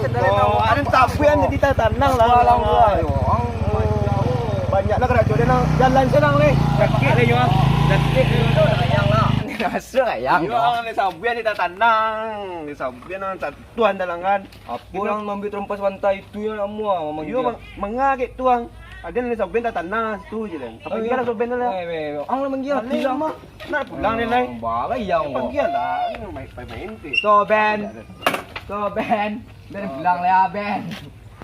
Ada tapian jadi tanang lah. Banyak nak kerja dia nak jalan senang ni. Sakit lagi mah. Sakit yang lah. Masuk ayang. Yang ni sabian ni tanang. Ni sabian nak tuan dalangan. Apa orang ambil terempas pantai itu yang lama memang. Yo mengagik tuang. Ada ni sabian tanang tu je lah. Apa dia nak sabian lah. Ang lamang dia Pulang mah. Nak pulang ni lai. Bagai yang. Panggil lah. Main tu. So Ben. Ben pulang lah Ben.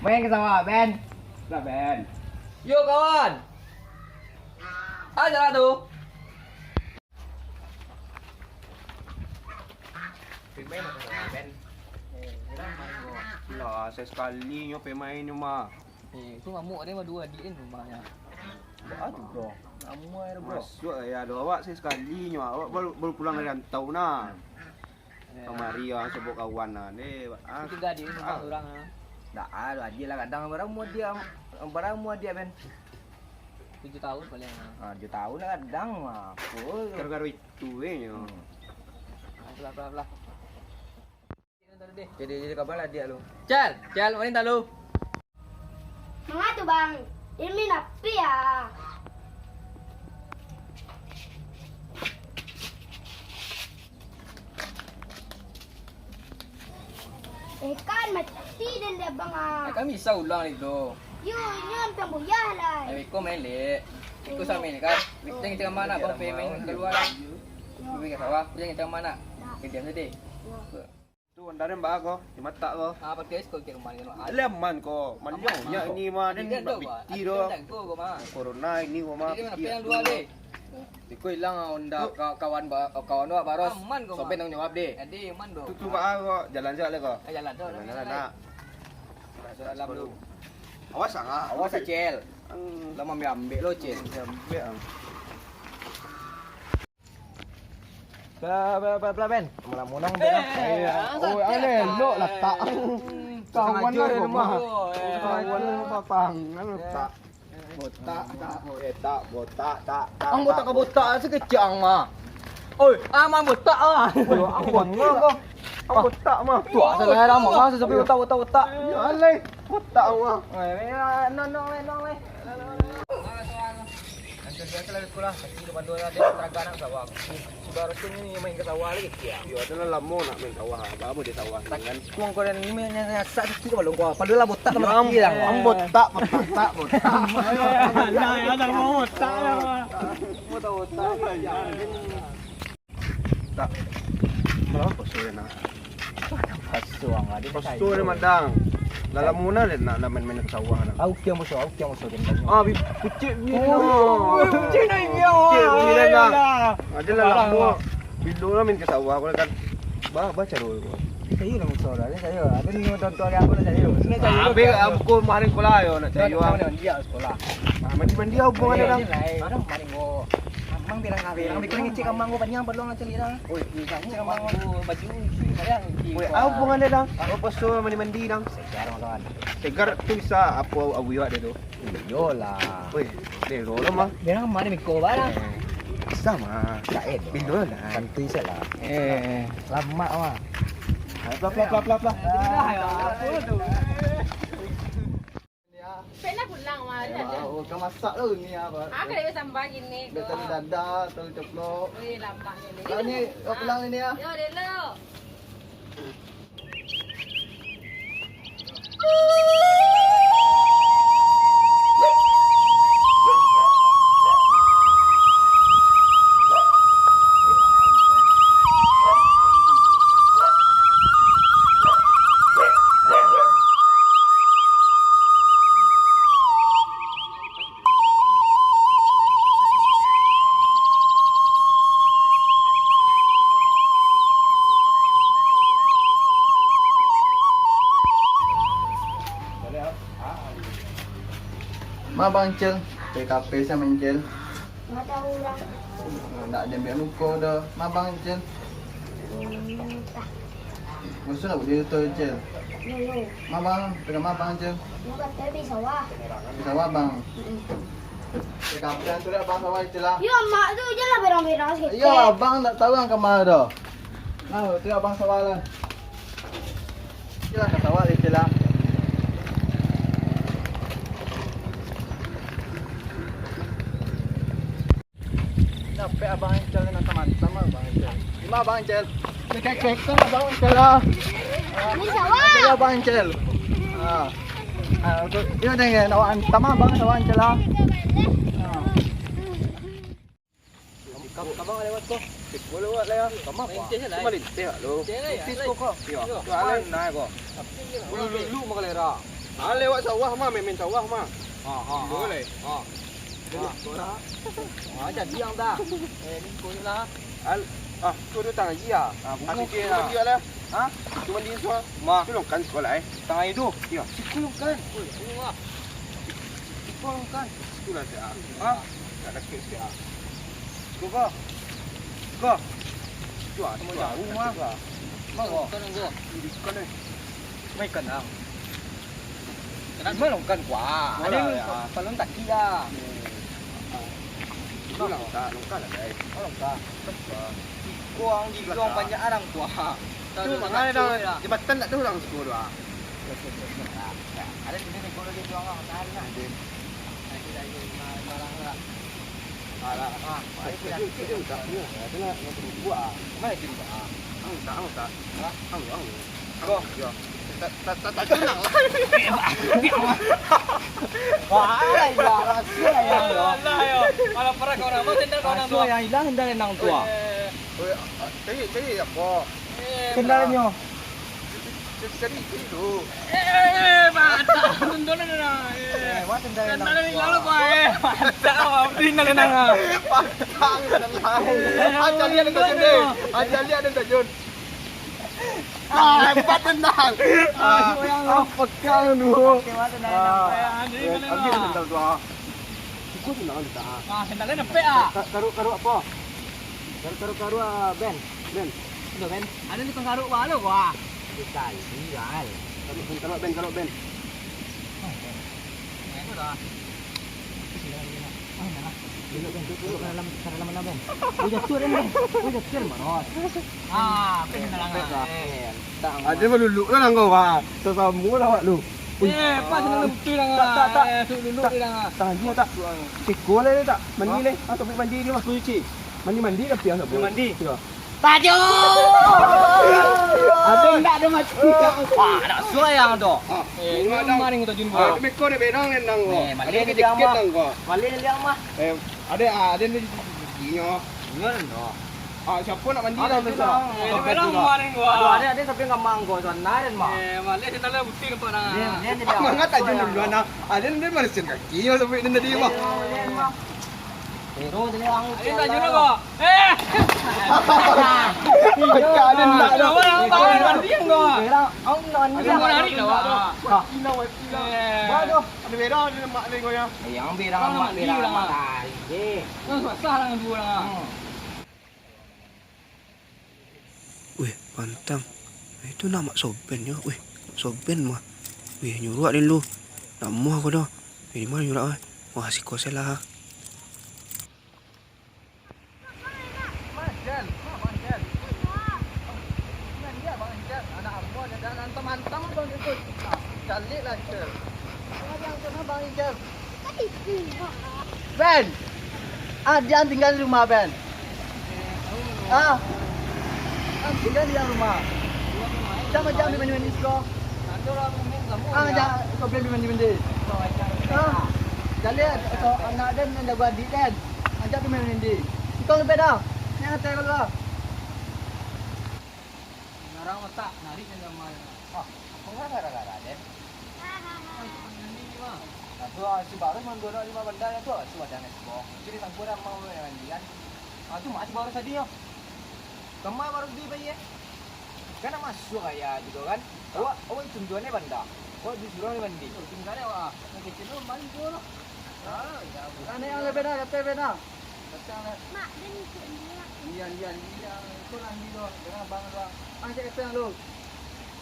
Main ke sawah Ben. Lah Ben. Yo kawan. Aja lah tu. Lah, saya sekali nyo pemain nyo mah. Itu ngamuk dia mah dua adik kan rumahnya. Aduh bro. Ngamuk air bro. Masuk ya doh awak saya sekali nyo. Awak baru pulang dari rantau nah. Kemari ya sebut kawan nah. Itu adik rumah orang ah. Dah ada adik lah kadang barang mu dia Ben. 7 tahun paling. 7 tahun lah kadang mah. Gara-gara itu nyo. Pelah. Jadi kabar lah dia lu. Cel, main tak lu? Mga tu bang, ini napi ya. Kan mati dan dia bang ah. Kami bisa ulang itu. Yun pembuyah lah. Iko main le. Iko sama ini kan. Jangan kita mana bang pemain keluar. Pergi ke sawah, jangan kita mana. Kediam tadi. Tu andare mbak ko, di mata ko. Apa kes kau kira kemarin kan? Leman ko, malyo nya ini mah dan biti do. Kau mah. Corona ini ko mah. Ini mana yang dua deh. Iko hilang onda kawan awak baros. Soben nang jawab deh. Adi man do. Tu ba ko, jalan jalan le ko. Jalan tu. Jalan nak. Dalam lu. Awas ah. Awas cel. Lama ambil lo cel. Ambil ah. Bla Ben. Malah munang Ben. Oh, ale lo letak. Kawan lah mah. Kawan papang, letak. Botak tak. Ang botak ka botak sekejang mah. Oi, amang botak ah. Kawan lah ko. Ang botak mah. Tu asal lah mah sesapi botak. Ya ale, botak mah. Nong le. Biasa lah sekolah, kaki depan tu ada teraga nak sawah. Saudara tu ni main ke sawah lagi. Yo adalah lamo nak main sawah. Baru di sawah kan. Kuang kau dan ni main yang sak sikit balong kau. Padahal botak sama Ang kaki lah. Ang botak. Ya dah mau botak lah. Botak. Tak. Berapa sore nak? Pasuang ada Sore madang. Dalam muna nak main ke sawah nak. Au kiam musuh kan. Pucik ni. Pucik ni dia. Pucik ni dah. Adalah lamo. Bila main ke sawah aku kan. Baca dulu. Saya nak musuh dah. Saya ada ni tonton aku nak cari. Habis aku maring sekolah yo nak cari Saya dia sekolah. Mandi hubungan dia dah. Ada maring go. Amang bilang kami bikin ngecek amang go panjang perlu nak cari dah. Oi, ngecek amang go baju sayang. Oi, hubungan dia dah. Apa so mandi dah. Sekarang kawan. Segar tu bisa apa awiwa dia tu. Yolah. Oi, dia rola mah. Dia nak mana mikro barang. Sama. Kain. Bila lah. Santai salah. Lama mah. Plap. Pernah pulang mah ada. Oh, kau masak tu ni apa? Aku dah sambal gini. Dia tadi dadah, tadi coplok. Wih, lambat ni. Ah ni, kau pulang ni ya. Yo, delo. Ma bang Cel, PKP sama Cel. Mga tahu orang. Nak dia ambil luka dah. Ma bang Cel. Masa nak dia tu Cel. Yo. Ma bang, pegang ma bang Cel. Mga tabi sawah. Bisa wa bang. PKP yang tu dah bang sawah Cel lah. Yo, mak tu je lah berang-berang sikit. Ya, abang tak tahu yang ke mana dah. Nah, tu abang sawah lah. Cila ketawa deh Cila. Capek abang Encel dengan teman-teman abang Encel. Gimana abang Encel? Cek kan abang Encel lah. Ini sawah. Ayo abang Encel. Ini dengan awak teman abang awak Encel lah. Abang lewat kok. Boleh lewat lah ya. Kamu apa? Cuma lintik lu. Tis kok. Iya. Jualan naik kok. Lu makalera. Lewat sawah mah, main sawah mah. Boleh. Jadi yang dah. Ni kau ni lah. Tu tu tangan dia. Bukan Cuma dia lah. Cuma dia semua. Ma, Tu kan sekolah tangan itu. Ya. Sikul kan. Ini mah. Sikul kan. Tu lah dia. Tak ada kes dia. Tu kok. Kok. Tu ah. Mau jauh mah. Mau kan gua. Kan ni. Mai kan ah. Kenapa longkan gua? Ada yang palung tak kira. Tu lah tak longkan lah dai. Longkan. Kuang di kuang banyak orang tua. Tu makanya dah jabatan tak tahu orang sekolah. Ada di sini kalau dia jual orang hari nak. Nanti dah barang lah. Alah. Itu tak punya. Tengah nak buat. Mana jumpa? Tak. Kok. Ya. Tak kenal lah. Wah, hilang rahasia yang lo. Malah perang kau orang, mau tendang kau orang Rahasia yang hilang dari nang tua. Cari apa? Kendalanya. Cari dulu. mata, tendang na. Wah, kendalanya nang Tendang ni tua. lalu kau mata, tinggal na nga. Patang lah. Ajar dia ada sini. Ajar dia ada tajun. Empat tendang. Apa kau nu? Wah, kendalanya nang tua. Ambil tendang tu. Ikut tendang ni tak. Tendang na pe ah. Karu apa? Karu Ben. Sudah Ben, ada ni pengaruh walau wah. Sekali, gal. Kalau Ben. Itu dah. Pendalang. Ada melulu kan kau wah. Tersamu lah lu. Pas nak betul lah. Tak. Dulu dia lah. Tahan dia tak. Ceko le tak. Mandi le. Topik mandi dia masuk cuci. Mandi ke piang tak? Mandi. Baju. Ada enggak ada mati. Wah, nak sayang tu. Maring tu jun buat. Meko ni bedang nang ko. Malay ni dia mah. nang ko. Malay ni dia mah. Ada ni dinyo. Ngan no. Siapa nak mandi Ada dah betul. besar. Berang maring Aduh, gua. ada tapi enggak manggo tu narin mah. Malay tendang betul nampak orang. Dia ni dia. Mangat tajun dulu anak. Ada ni malesin kaki yo sampai ni tadi mah. Pero dia ang Ayun tajun ako. Ada nak ada. Orang tahu mandian gua. Pero ang non Ada dia. orang hari dah. Waduh. Ada bedang ada mak ni kau ya. Yang birang mak birang mak. Eh. Salah dengan gua lah. Weh, pantang. Itu nama Soben ya. Weh, Soben mah. Weh, nyuruh din lu. Nak muah kau dah. Di mana nyuruh ah? Wah, si kau salah. Teman-teman bang ikut. Calik lah Encel. Yang sana bang Encel. Ben. Dia tinggal di rumah Ben. Tinggal di rumah. Jangan mandi sekolah. Jangan kau beli mandi. Jadi anak dan jaga adik dan ajak pergi mandi. Kau lebih dah. Yang kata kau lah. Narang mata, narik dengan mal. Apa gara-gara dia? Tu si baru mandora 5 benda ya tu. Si wadah nak sekolah. Jadi sang kurang mau mandian. Tu masih baru tadi yo. Kemar baru di bayi. Kan masuk kayak gitu kan. Awak tujuannya benda. Awak disuruh ni mandi. Tinggal awak. Nak kecil tu mandi gua lah. Ini yang lebih dah, kata beda. Mak, dia ni ikut dia. Lian. Kau mandi tu. Jangan bang tu. Angkat kata yang lu.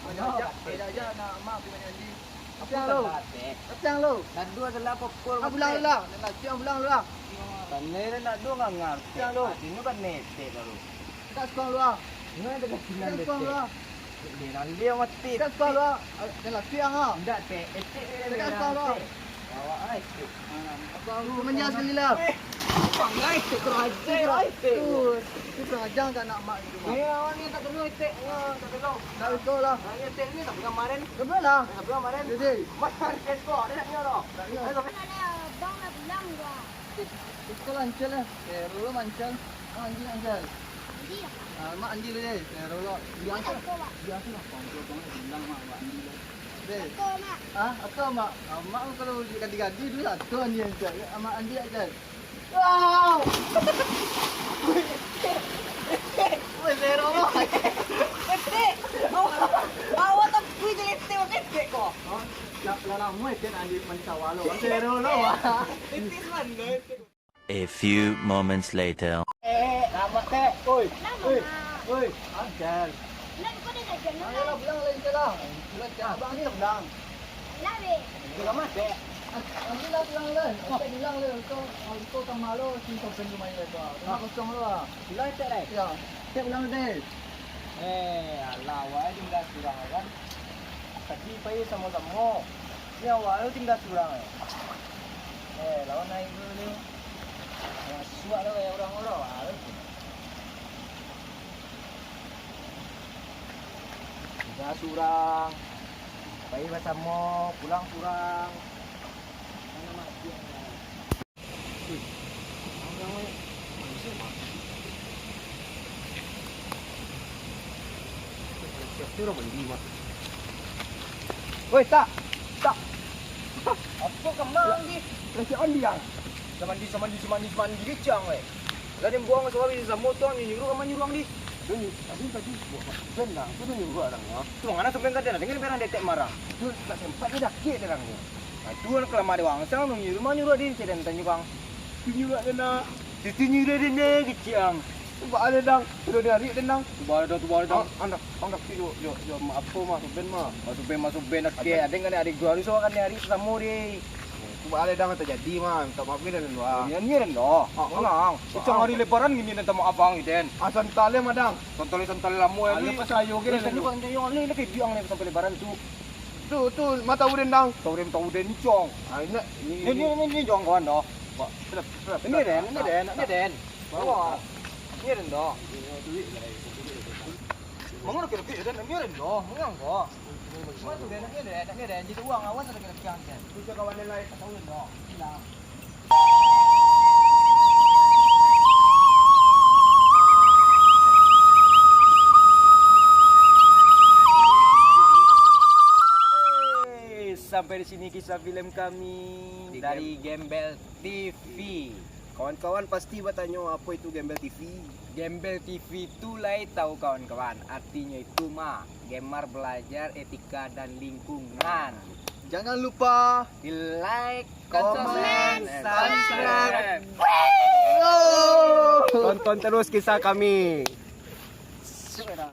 Aja nak mak pergi mandi. Apa yang lu? Apa yang lu? Nak dua adalah pokok. Pulang dulu lah. Nak cium pulang dulu lah. Tanere nak dua nggak ngerti. Ini kan nete baru. Kita sekolah dulu lah. Ini ada kecilan Kita nete. sekolah dulu lah. Dia Nalia mati. Dekat sekolah. Jangan siang ah. Enggak teh. Dekat sekolah. Bawa ai teh. Aku menjas sekali lah. Pangai teh kerajaan ai teh. Tu kurang ajar tak nak mak itu. Ya, awak ni tak perlu teh. Tak perlu. Dah sekolah. Saya teh ni tak kemarin. Kebelah. Tak perlu kemarin. Jadi, Macam kesko, dia nak nyorok. Bang nak bilang gua. sekolah ancel lah. Rolo mancel. Anji ancel. Dia. Mak Anji dulu deh. Rolo. Dia ancel. Aku mak. Biasa lah. Kongkol bilang mak Anji lah. Deh. Aku mak. Ah, atau mak, mak kalau ganti-ganti dulu satu Anji ancel. Mak Anji ancel. Wow. Woi, zero mak. Teh. Awak tak kui jadi teh makan teh kok. Lala mu itu Anji mancawalo. Zero lo. Titis man. A few moments later. Lama teh. Oi. Lama Oi. mak. Oi, ancel. Nak kau dah kerja Ayo lah nak. bilang lain celah. Bilang abang ni bilang. Lawe. Lama teh. Anji lah bilang lain. Anji bilang lain. Kau tak malu sih kau pergi main itu. Nak kosong lo ah. Bilang teh dah. Ya. Saya bilang deh. Alah, awak tinggal surang kan. Tadi pergi sama-sama. Ni awak tinggal surang. Lawan naik dulu ni. Suat dah orang-orang. Tinggal surang. Pergi bersama, pulang surang. Mana mati. Siapa orang mandi mak? Woi, tak. Apa kemang ni? Lagi andi yang. Semandi kecang weh. Lah dia buang suara di sama motor ni nyuruh kamu nyuruh di. Tadi buat senang. Tu ni buat orang ya. Tu mana sampai kata dah dengar berang detek marah. Tu tak sempat dia dah kek derang ni. Tu kan kelama dia wang sang nyuruh di ceden tanya bang. Nyurat dia nak. Situ nyuruh dia kecang. Buat ada dang. Sudah dia hari tenang. Tu baru dah. Andak si yo apa mah ben mah. Masuk ben nak kek. Ada kan adik gua risau kan hari sama dia. Buat ada dang terjadi mah. Tak maaf kita dan doa. Ni rendah. Menang. Kecang hari lebaran gini nanti mau abang iden. Asan tale madang. Santal lamu ya. Ada pasayo kita Kan juga kan ni lagi biang ni sampai lebaran tu. Tu mata uden dang. Tahu den cong. Ah ini Ini jong kawan dah. Ini den. Bawa. Ini den dah. Mangun nak kira den ini den dah. Mengang kok. Mana tu den ini den. Jadi uang awan tak kena kian den. tu kawan lain. Tahu den dah. Hilang. Sampai di sini kisah film kami dari Gembel TV. Kawan-kawan pasti bertanya apa itu Gembel TV. Gembel TV itu lai tahu kawan-kawan. Artinya itu mah gemar belajar etika dan lingkungan. Jangan lupa Di like, Comment, subscribe. tonton terus kisah kami.